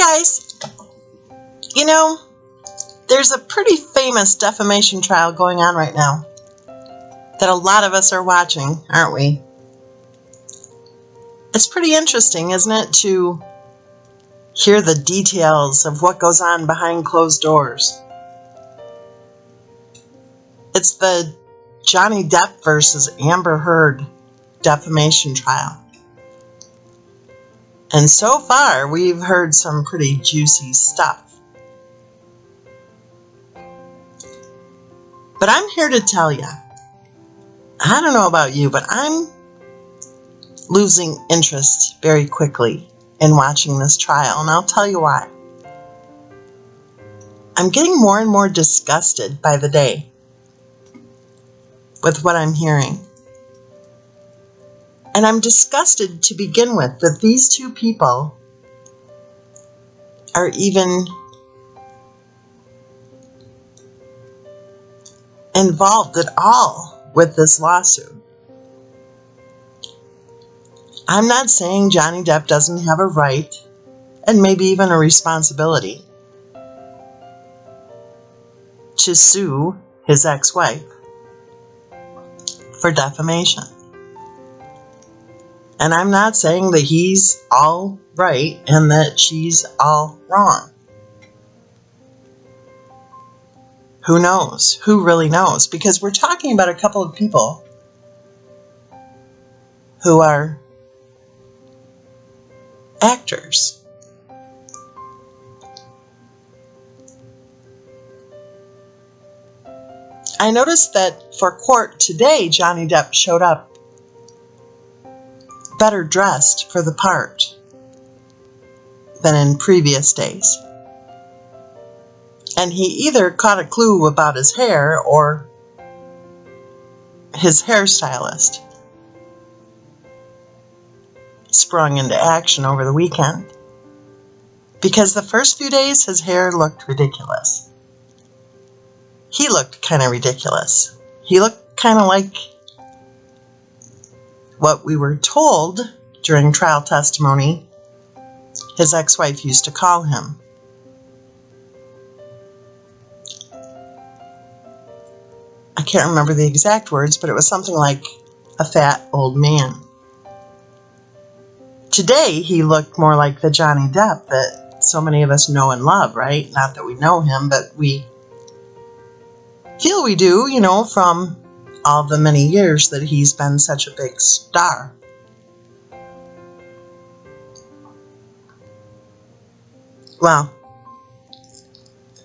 guys, you know, there's a pretty famous defamation trial going on right now that a lot of us are watching, aren't we? It's pretty interesting, isn't it, to hear the details of what goes on behind closed doors. It's the Johnny Depp versus Amber Heard defamation trial. And so far, we've heard some pretty juicy stuff. But I'm here to tell you, I don't know about you, but I'm losing interest very quickly in watching this trial, and I'll tell you why. I'm getting more and more disgusted by the day with what I'm hearing. And I'm disgusted to begin with that these two people are even involved at all with this lawsuit. I'm not saying Johnny Depp doesn't have a right and maybe even a responsibility to sue his ex-wife for defamation. And I'm not saying that he's all right and that she's all wrong. Who knows? Who really knows? Because we're talking about a couple of people who are actors. I noticed that for court today, Johnny Depp showed up better dressed for the part than in previous days. And he either caught a clue about his hair or his hairstylist sprung into action over the weekend. Because the first few days, his hair looked ridiculous. He looked kind of ridiculous. He looked kind of like what we were told during trial testimony his ex-wife used to call him. I can't remember the exact words, but it was something like a fat old man. Today, he looked more like the Johnny Depp that so many of us know and love, right? Not that we know him, but we feel we do, from all the many years that he's been such a big star. Well,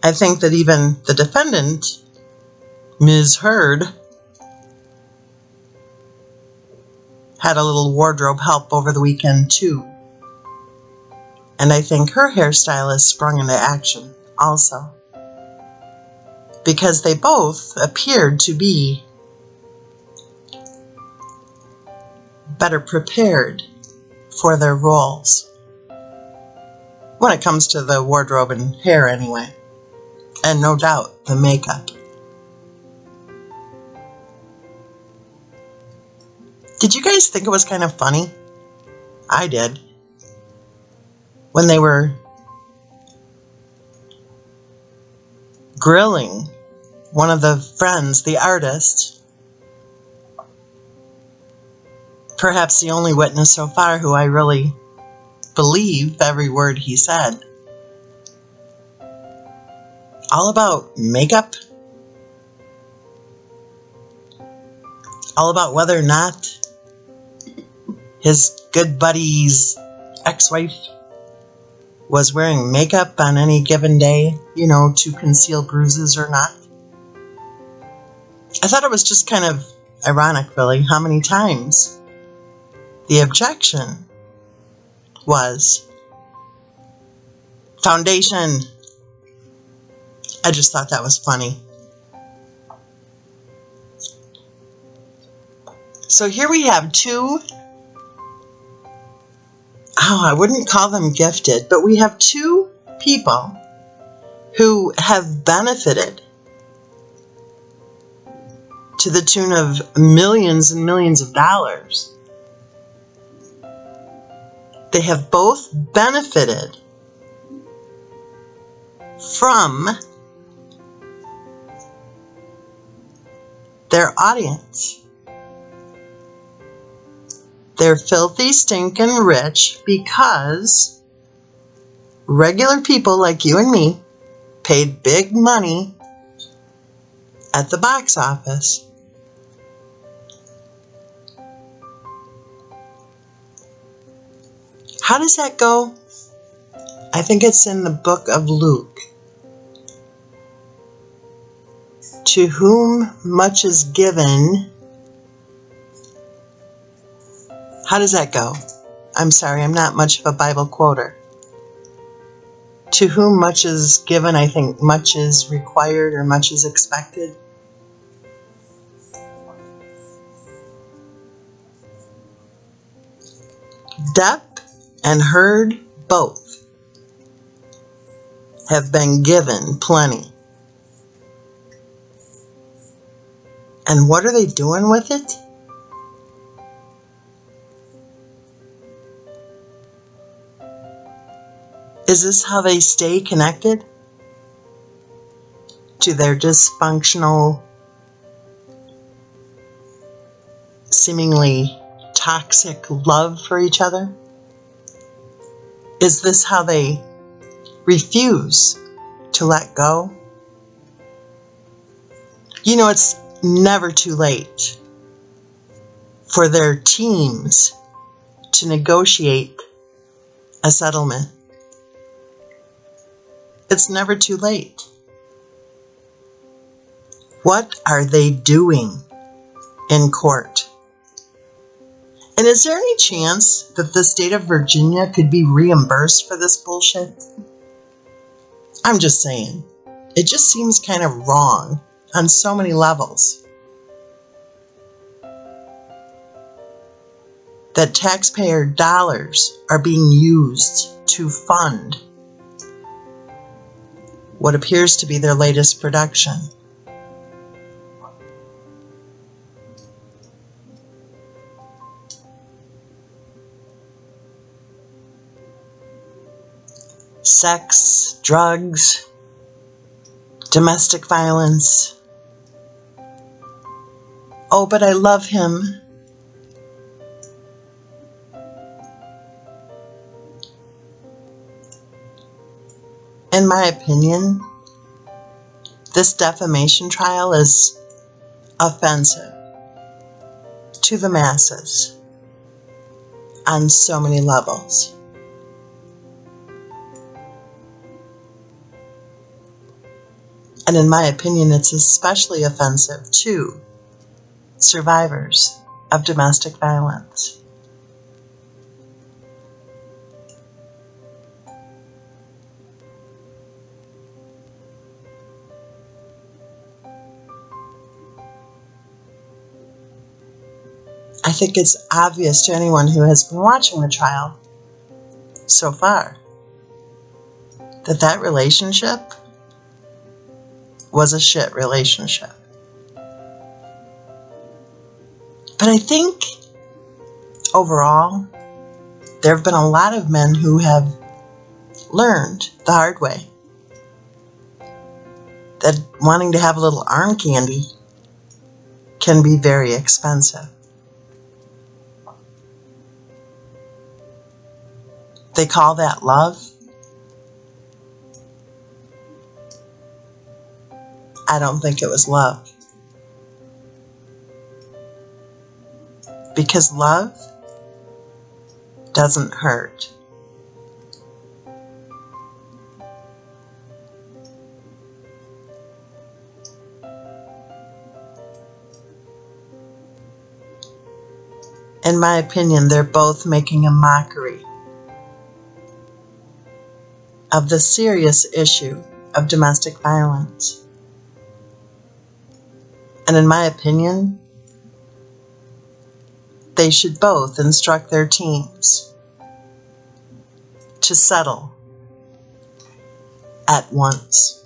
I think that even the defendant, Ms. Heard, had a little wardrobe help over the weekend too. And I think her hairstylist sprung into action also. Because they both appeared to be better prepared for their roles. When it comes to the wardrobe and hair anyway. And no doubt the makeup. Did you guys think it was kind of funny? I did. When they were grilling one of the friends, the artist, perhaps the only witness so far who I really believe every word he said. All about makeup. All about whether or not his good buddy's ex-wife was wearing makeup on any given day, to conceal bruises or not. I thought it was just kind of ironic, really, how many times the objection was foundation. I just thought that was funny. So here we have two, I wouldn't call them gifted, but we have two people who have benefited to the tune of millions and millions of dollars. They have both benefited from their audience. They're filthy, stinking rich because regular people like you and me paid big money at the box office. How does that go? I think it's in the book of Luke. To whom much is given. How does that go? I'm sorry, I'm not much of a Bible quoter. To whom much is given, I think much is required or much is expected. DEPP and heard both have been given plenty. And what are they doing with it? Is this how they stay connected to their dysfunctional, seemingly toxic love for each other? Is this how they refuse to let go? You know, it's never too late for their teams to negotiate a settlement. It's never too late. What are they doing in court? And is there any chance that the state of Virginia could be reimbursed for this bullshit? I'm just saying. It just seems kind of wrong on so many levels. That taxpayer dollars are being used to fund what appears to be their latest production. Sex, drugs, domestic violence. Oh, but I love him. In my opinion, this defamation trial is offensive to the masses on so many levels. And in my opinion, it's especially offensive to survivors of domestic violence. I think it's obvious to anyone who has been watching the trial so far that that relationship was a shit relationship. But I think overall, there have been a lot of men who have learned the hard way that wanting to have a little arm candy can be very expensive. They call that love. I don't think it was love. Because love doesn't hurt. In my opinion, they're both making a mockery of the serious issue of domestic violence. And in my opinion, they should both instruct their teams to settle at once.